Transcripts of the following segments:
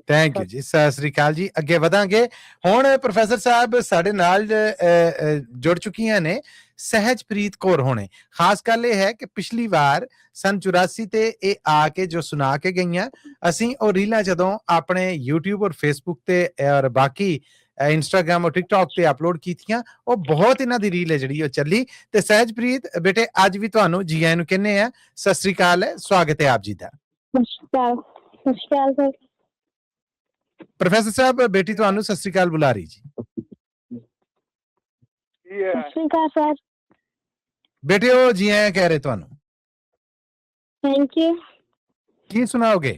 Thank you ਜੀ, ਸਤਿ ਸ੍ਰੀ ਅਕਾਲ ਜੀ। ਅੱਗੇ ਵਧਾਂਗੇ। ਹੁਣ ਪ੍ਰੋਫੈਸਰ ਸਾਹਿਬ ਸਾਡੇ ਨਾਲ ਜੁੜ ਚੁੱਕੀਆਂ ਨੇ ਸਹਿਜਪ੍ਰੀਤ ਕੌਰ ਹੋਣੇ। ਖਾਸ ਗੱਲ ਇਹ ਹੈ ਕਿ ਪਿਛਲੀ ਵਾਰ ਸਨ 84 ਤੇ ਇਹ ਆ ਕੇ ਜੋ ਸੁਣਾ ਕੇ ਗਈਆਂ, ਅਸੀਂ ਉਹ ਰੀਲਾਂ ਜਦੋਂ ਆਪਣੇ YouTube ਔਰ Facebook ਤੇ ਔਰ ਬਾਕੀ ਇੰਸਟਾਗ੍ਰਾਮ ਔਰ ਟਿਕਟੌਕ ਤੇ ਅਪਲੋਡ ਕੀਤੀਆਂ, ਉਹ ਬਹੁਤ ਇਹਨਾਂ ਦੀ ਰੀਲ ਹੈ ਜਿਹੜੀ ਉਹ ਚੱਲੀ। ਤੇ ਸਹਿਜਪ੍ਰੀਤ ਬੇਟੇ ਅੱਜ ਵੀ ਤੁਹਾਨੂੰ ਜੀ ਆਇਆਂ ਨੂੰ ਕਹਿੰਦੇ ਆ, ਸਤਿ ਸ੍ਰੀ ਅਕਾਲ ਹੈ, ਸਵਾਗਤ ਹੈ ਆਪ ਜੀ ਦਾ। ਸਤਿ ਸ਼੍ਰੀ ਅਕਾਲ ਸਰ। ਪ੍ਰੋਫੈਸਰ ਸਾਹਿਬ ਬੇਟੀ ਤੁਹਾਨੂੰ ਸਤਿ ਸ੍ਰੀ ਅਕਾਲ ਬੁਲਾ ਰਹੀ ਜੀ। ਸਤਿ ਸ਼੍ਰੀ ਅਕਾਲ ਸਰ। ਬੇਟੇ ਉਹ ਜੀ ਆਇਆਂ ਕਹਿ ਰਹੇ ਤੁਹਾਨੂੰ। Thank you. ਕੀ ਸੁਣਾਓਗੇ?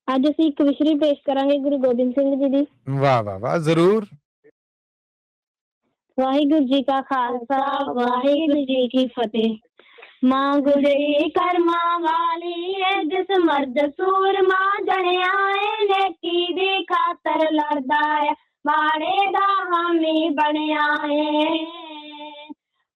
ਅੱਜ ਅਸੀਂ ਇੱਕ ਵਿਸ਼ਰੀ ਪੇਸ਼ ਕਰਾਂਗੇ ਗੁਰੂ ਗੋਬਿੰਦ ਸਿੰਘ ਜੀ ਦੀ। ਵਾਹ ਵਾਹ ਵਾਹ, ਜ਼ਰੂਰ। ਵਾਹਿਗੁਰੂ ਜੀ ਕਾ ਖਾਲਸਾ, ਵਾਹਿਗੁਰੂ ਜੀ ਕੀ ਫਤਿਹ। ਮਾਂ ਗੁਜਰੀ ਕਰਮਾਂ ਵਾਲੀ ਏ, ਜਿਸ ਮਰਦ ਸੂਰਮਾ ਜਣਿਆ ਏ, ਨੇਕੀ ਦੀ ਖਾਤਰ ਲੜਦਾ ਏ, ਮਾੜੇ ਦਾ ਹਾਮੀ ਬਣਿਆ ਏ।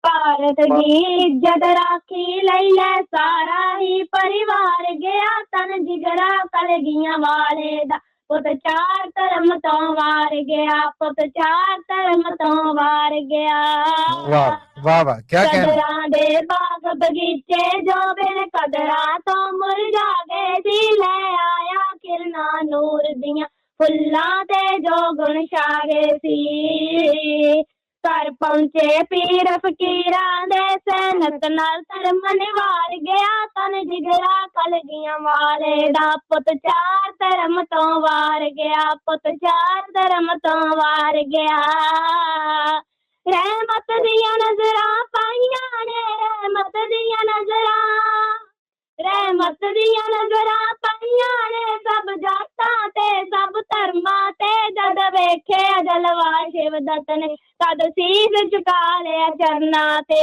ਭਾਰਤ ਦੀ ਇੱਜ਼ਤ ਰਾਖੀ ਲਈ ਲੈ ਸਾਰਾ ਹੀ ਪਰਿਵਾਰ ਗਿਆ, ਤਨ ਜਿਗਰਾ ਕਲਗੀਆਂ ਵਾਲੇ ਦਾ ਪੁੱਤ ਚਾਰ ਧਰਮ ਤੋਂ ਵਾਰ ਗਿਆ, ਪੁੱਤ ਚਾਰ ਧਰਮ ਤੋਂ ਵਾਰ ਗਿਆ। ਵਾਹ ਵਾਹ ਵਾਹ, ਕੀ ਕਹਿਣਾ। ਕਦਰਾਂ ਦੇ ਬਾਗ ਬਗੀਚੇ ਜੋ ਬਿਨ ਕਦਰਾਂ ਤੋਂ ਮੁਰਝਾ ਗਏ ਸੀ, ਲੈ ਆਇਆ ਕਿਰਨਾਂ ਨੂਰ ਦੀਆਂ ਫੁੱਲਾਂ ਤੇ ਜੋ ਗੁਣ ਛਾ ਗਏ ਸੀ। ਘਰ ਪਹੁੰਚੇ ਪੀਰ ਫਕੀਰਾਂ ਦੇ, ਸੈਨਤ ਨਾਲ ਧਰਮ ਨਿਵਾਰ ਗਿਆ, ਤਨ ਜਿਗਰਾ ਕਲਗੀਆਂ ਵਾਲੇ ਦਾ ਪੁੱਤ ਚਾਰ ਧਰਮ ਤੋਂ ਵਾਰ ਗਿਆ, ਪੁੱਤ ਚਾਰ ਧਰਮ ਤੋਂ ਵਾਰ ਗਿਆ। ਰਹਿਮਤ ਦੀਆਂ ਨਜ਼ਰਾਂ ਪਾਈਆਂ ਨੇ, ਰਹਿਮਤ ਦੀਆਂ ਨਜ਼ਰਾਂ, ਰਹਿਮਤ ਦੀਆਂ ਨਜ਼ਰਾਂ ਪਾਈਆਂ ਨੇ, ਸਭ ਜਾਤਾਂ ਤੇ ਸਭ ਧਰਮਾਂ ਤੇ, ਜਦ ਵੇਖਿਆ ਜਲਵਾ ਸ਼ਿਵਦਤ ਨੇ, ਤਦ ਸੀਸ ਝੁਕਾ ਲਿਆ ਚਰਨਾਂ ਤੇ।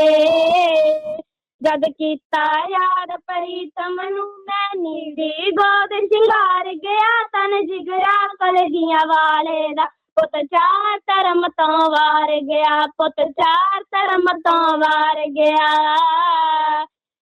ਜਦ ਕੀਤਾ ਯਾਦ ਪ੍ਰੀਤਮ ਨੂੰ ਮੈਂ ਨੀਂਦੀ ਗੋਦ ਸ਼ਿੰਗਾਰ ਗਿਆ, ਤਨ ਜਿਗਰਾ ਕਲਗੀਆਂ ਵਾਲੇ ਦਾ ਪੁੱਤ ਚਾਰ ਧਰਮ ਤੋਂ ਵਾਰ ਗਿਆ, ਪੁੱਤ ਚਾਰ ਧਰਮ ਤੋਂ ਵਾਰ ਗਿਆ।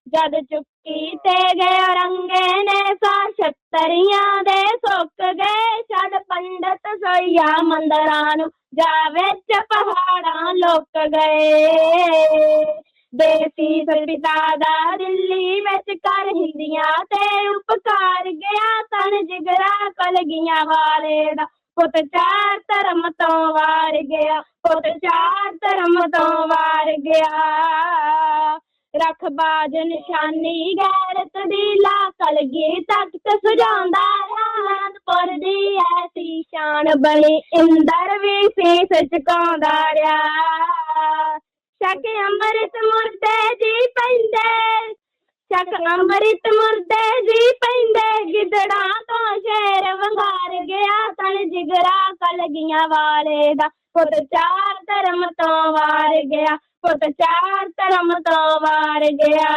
ਜਦ ਚੁੱਕੀ ਤੇ ਗਏ ਰੰਗੇ ਨੇ, ਸਾ ਛਤਰੀਆਂ ਦੇ ਸੁੱਕ ਗਏ, ਛੱਡ ਪੰਡਤ ਸੋਈਆ ਮੰਦਰਾਂ ਨੂੰ, ਜਾ ਵਿੱਚ ਪਹਾੜਾਂ ਲੁਕ ਗਏ। ਦੇਸੀ ਪਿਤਾ ਦਾ ਦਿੱਲੀ ਵਿੱਚ ਕਰ ਹਿੰਦੀਆਂ ਤੇ ਉਪਕਾਰ ਗਿਆ, ਤਨ ਜਿਗਰਾ ਕਲਗੀਆਂ ਵਾਲੇ ਦਾ ਪੁੱਤ ਚਾਰ ਧਰਮ ਤੋਂ ਵਾਰ ਗਿਆ, ਪੁੱਤ ਚਾਰ ਧਰਮ ਤੋਂ ਵਾਰ ਗਿਆ। ਰੱਖ ਬਾਜ ਨਿਸ਼ਾਨੀ ਗੈਰਤ ਦੀ, ਲਾ ਕਲਗੀ ਤਖਤ ਸਜਾਉਂਦਾ ਆਨੰਦਪੁਰ ਦੀ, ਐਸੀ ਸ਼ਾਨ ਬਣੀ ਇੰਦਰ ਵੀ ਸੀਸ ਝੁਕਾਉਂਦਾ ਰਿਹਾ। ਛਕ ਅੰਮ੍ਰਿਤ ਮੁਰਦੇ ਜੀ ਪੈਂਦੇ, ਛਕ ਅੰਮ੍ਰਿਤ ਮੁਰਦੇ ਜੀ ਪੈਂਦੇ, ਗਿੱਦੜਾਂ ਤੋਂ ਸ਼ੇਰ ਵੰਗਾਰ ਗਿਆ, ਤਨ ਜਿਗਰਾ ਕਲਗੀਆਂ ਵਾਲੇ ਦਾ ਪੁੱਤ ਚਾਰ ਧਰਮ ਤੋਂ ਵਾਰ ਗਿਆ, ਪੁੱਤ ਚਾਰ ਧਰਮ ਤੋਂ ਵਾਰ ਗਿਆ।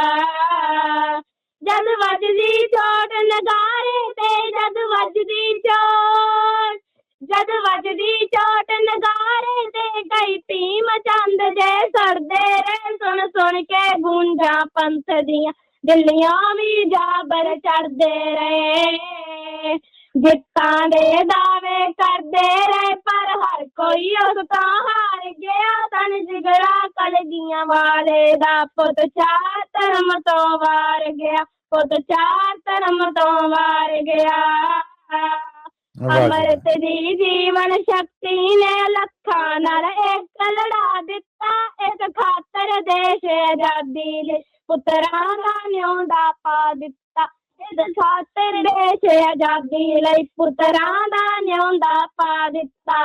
ਜਦ ਵੱਜਦੀ ਚੋਟ ਨਗਾਰੇ ਤੇ, ਜਦ ਵੱਜਦੀ ਚੋਟ, ਜਦ ਵੱਜਦੀ ਚੋਟ ਨਗਾਰੇ ਤੇ, ਕਈ ਭੀਮ ਚੰਦ ਜੇ ਸੜਦੇ ਰਹੇ, ਸੁਣ ਸੁਣ ਕੇ ਗੂੰਜਾਂ ਪੰਥ ਦੀਆਂ, ਦਿੱਲੀਆਂ ਵੀ ਜਾਬਰ ਚੜਦੇ ਰਹੇ। ਜਿੱਤਾਂ ਦੇ ਦਾਅਵੇ ਕਰਦੇ ਰਹੇ, ਪਰ ਹਰ ਕੋਈ ਉਸ ਤੋਂ ਹਾਰ ਗਿਆ, ਤਨ ਜਿਗਰਾ ਕਲਗੀਆਂ ਵਾਲੇ ਦਾ ਪੁੱਤ ਚਾਰ ਧਰਮ ਤੋਂ ਵਾਰ ਗਿਆ, ਪੁੱਤ ਚਾਰ ਧਰਮ ਤੋਂ ਵਾਰ ਗਿਆ। ਅੰਮ੍ਰਿਤ ਦੀ ਜੀਵਨ ਸ਼ਕਤੀ ਨੇ ਲੱਖਾਂ ਨਾਲ ਇੱਕ ਲੜਾ ਦਿੱਤਾ, ਇਸ ਖਾਤਰ ਦੇਸ਼ ਆਜ਼ਾਦੀ ਲਈ ਪੁੱਤਰਾਂ ਦਾ ਨਿਉਂਦਾ ਪਾ ਦਿੱਤਾ, ਇਸ ਖਾਤਰ ਦੇਸ਼ ਆਜ਼ਾਦੀ ਲਈ ਪੁੱਤਰਾਂ ਦਾ ਨਿਉਂਦਾ ਪਾ ਦਿੱਤਾ।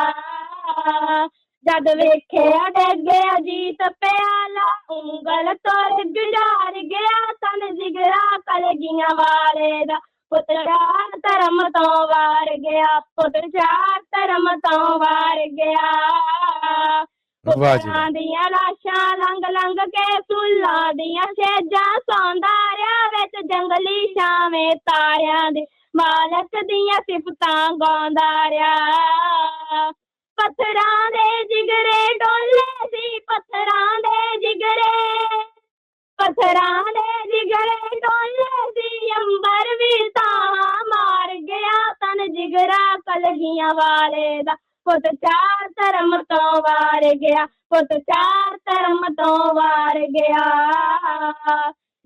ਜਦ ਵੇਖਿਆ ਡਿੱਗਿਆ ਜੀਤ ਪਿਆਲਾ, ਉਂਗਲ ਤੋਂ ਗੁਜ਼ਾਰ ਗਿਆ, ਤਨ ਜਿਗਰਾ ਕਲਗੀਆਂ ਵਾਲੇ ਦਾ ਪੁੱਤ ਚਾਰ ਧਰਮ ਤੋਂ ਵਾਰ ਗਿਆ, ਪੁੱਤ ਚਾਰ ਧਰਮ ਤੋਂ ਵਾਰ ਗਿਆ। ਪੁੱਤਰਾਂ ਦੀਆਂ ਲਾਸ਼ਾਂ ਲੰਘ ਲੰਘ ਕੇ, ਫੁੱਲਾਂ ਦੀਆਂ ਛੇਜਾਂ ਸੌਂਦਾ ਰਿਹਾ, ਵਿੱਚ ਜੰਗਲੀ ਛਾਵੇਂ ਤਾਰਿਆਂ ਦੇ ਮਾਲਕ ਦੀਆਂ ਸਿਫਤਾਂ ਗਾਉਂਦਾ ਰਿਹਾ। ਪੱਥਰਾਂ ਦੇ ਜਿਗਰੇ ਡੋਲੇ ਸੀ, ਪੱਥਰਾਂ ਦੇ ਜਿਗਰੇ, ਪੱਥਰਾਂ ਦੇ ਜਿਗਰੇ ਡੋਲੇ ਸੀ ਅੰਬਰ ਵੀ ਤਾਂ ਮਾਰ ਗਿਆ ਤਨ ਜਿਗਰਾ ਕਲਗੀਆਂ ਵਾਲੇ ਦਾ ਪੁੱਤ ਚਾਰ ਧਰਮ ਤੋਂ ਵਾਰ ਗਿਆ ਪੁੱਤ ਚਾਰ ਧਰਮ ਤੋਂ ਵਾਰ ਗਿਆ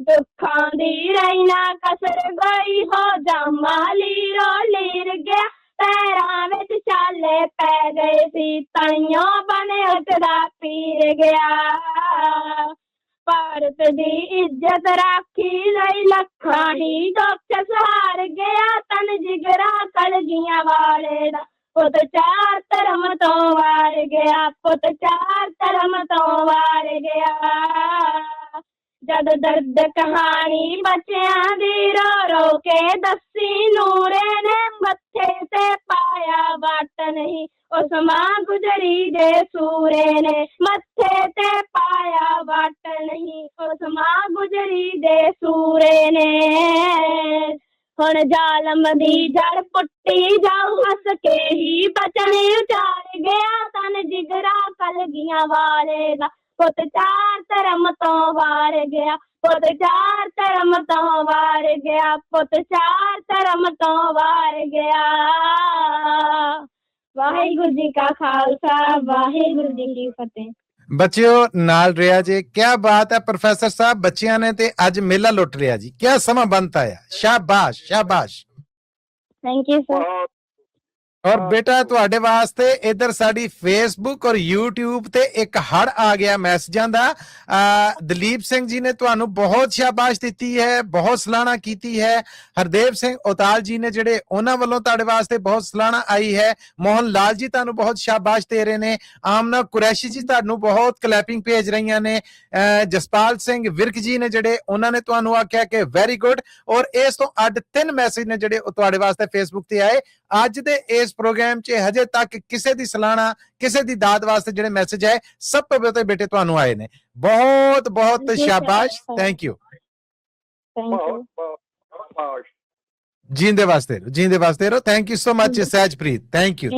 ਦੁੱਖਾਂ ਦੀ ਰਹਿਣਾ ਕਸਰ ਗਈ ਹੋ ਜਾਮਾਲੀ ਰੋਲੀਰ ਗਿਆ ਪੈਰਾਂ ਵਿੱਚ ਚਾਲੇ ਪੈ ਗਏ ਸੀ ਤਣਿਓਂ ਬਣੇ ਉਤਰਾ ਪੀਰ ਗਿਆ ਭਾਰਤ ਦੀ ਇੱਜ਼ਤ ਰਾਖੀ ਲਈ ਲੱਖਾਂ ਹੀ ਦੁੱਖ ਸਹਾਰ ਗਿਆ ਤਨ ਜਿਗਰਾ ਕਲਗੀਆਂ ਵਾਲੇ ਦਾ ਪੁੱਤ ਚਾਰ ਧਰਮ ਤੋਂ ਵਾਰ ਗਿਆ ਪੁੱਤ ਚਾਰ ਧਰਮ ਤੋਂ ਵਾਰ ਗਿਆ ਜਦ ਦਰਦ ਕਹਾਣੀ ਬੱਚਿਆਂ ਦੀ ਰੋ ਰੋ ਕੇ ਦੱਸੀ ਨੂਰੇ ਨੇ ਮੱਥੇ ਤੇ ਪਾਇਆ ਵਾਟ ਨਹੀਂ ਉਸ ਮਾਂ ਗੁਜਰੀ ਦੇ ਸੂਰੇ ਨੇ ਮੱਥੇ ਤੇ ਪਾਇਆ ਵਾਟ ਨਹੀਂ ਉਸ ਮਾਂ ਗੁਜਰੀ ਦੇ ਸੂਰੇ ਨੇ ਹੁਣ ਜ਼ਾਲਮ ਦੀ ਜੜ ਪੁੱਟੀ ਜਾਊ ਹੱਸ ਕੇ ਹੀ ਬਚਨ ਉਚਾਰ ਗਿਆ ਤਨ ਜਿਗਰਾ ਕਲਗੀਆਂ ਵਾਲੇ ਦਾ ਪੁੱਤ ਚਾਰ ਧਰਮ ਤੋਂ ਵਾਰ ਗਿਆ ਪੁੱਤ ਚਾਰ ਧਰਮ ਤੋਂ ਵਾਰ ਗਿਆ ਪੁੱਤ ਚਾਰ ਧਰਮ ਤੋਂ ਵਾਰ ਗਿਆ ਵਾਹਿਗੁਰੂ ਜੀ ਕਾ ਖਾਲਸਾ ਵਾਹਿਗੁਰੂ ਜੀ ਕੀ ਫਤਿਹ ਬੱਚਿਓ ਨਾਲ ਰਿਹਾ ਜੇ ਕੀ ਬਾਤ ਹੈ ਪ੍ਰੋਫੈਸਰ ਸਾਹਿਬ ਬੱਚਿਆਂ ਨੇ ਤੇ ਅੱਜ ਮੇਲਾ ਲੁੱਟ ਲਿਆ ਜੀ ਕੀ ਸਮਾਂ ਬਣਤਾ ਹੈ ਸ਼ਾਬਾਸ਼ ਸ਼ਾਬਾਸ਼ ਥੈਂਕ ਯੂ ਸਰ ਔਰ ਬੇਟਾ ਤੁਹਾਡੇ ਵਾਸਤੇ ਇਧਰ ਸਾਡੀ ਫੇਸਬੁੱਕ ਔਰ YouTube ਤੇ ਇੱਕ ਹੜ ਆ ਗਿਆ ਮੈਸੇਜਾਂ ਦਾ ਦਲੀਪ ਸਿੰਘ ਜੀ ਨੇ ਤੁਹਾਨੂੰ ਬਹੁਤ ਸ਼ਾਬਾਸ਼ ਦਿੱਤੀ ਹੈ ਬਹੁਤ ਸਲਾਹਣਾ ਕੀਤੀ ਹੈ ਹਰਦੇਵ ਸਿੰਘ ਉਤਾਲ ਜੀ ਨੇ ਜਿਹੜੇ ਉਹਨਾਂ ਵੱਲੋਂ ਤੁਹਾਡੇ ਵਾਸਤੇ ਬਹੁਤ ਸਲਾਹਣਾ ਆਈ ਹੈ ਮੋਹਨ ਲਾਲ ਜੀ ਤੁਹਾਨੂੰ ਬਹੁਤ ਸ਼ਾਬਾਸ਼ ਦੇ ਰਹੇ ਨੇ ਆਮਨਾ ਕੁਰੈਸ਼ੀ ਜੀ ਤੁਹਾਨੂੰ ਬਹੁਤ ਕਲੈਪਿੰਗ ਭੇਜ ਰਹੀਆਂ ਨੇ ਜਸਪਾਲ ਸਿੰਘ ਵਿਰਕ ਜੀ ਨੇ ਜਿਹੜੇ ਉਹਨਾਂ ਨੇ ਤੁਹਾਨੂੰ ਆਖਿਆ ਕਿ ਵੈਰੀ ਗੁੱਡ ਔਰ ਇਸ ਤੋਂ ਅੱਡ 3 ਮੈਸੇਜ ਨੇ ਜਿਹੜੇ ਤੁਹਾਡੇ ਵਾਸਤੇ ਫੇਸਬੁੱਕ ਤੇ ਆਏ ਅੱਜ ਦੇ ਇਸ ਪ੍ਰੋਗਰਾਮ 'ਚ ਹਜੇ ਤੱਕ ਕਿਸੇ ਦੀ ਸਲਾਹਣਾ ਕਿਸੇ ਦੀ ਦਾਦ ਵਾਸਤੇ ਜਿਹੜੇ ਮੈਸੇਜ ਹੈ ਸਭ ਤੋਂ ਪਹਿਲੇ ਬੇਟੇ ਤੁਹਾਨੂੰ ਆਏ ਨੇ ਬਹੁਤ ਬਹੁਤ ਸ਼ਾਬਾਸ਼ ਥੈਂਕ ਯੂ ਜਿੰਦੇ ਵਾਸਤੇ ਰਹੋ thank you so much Sahajpreet thank you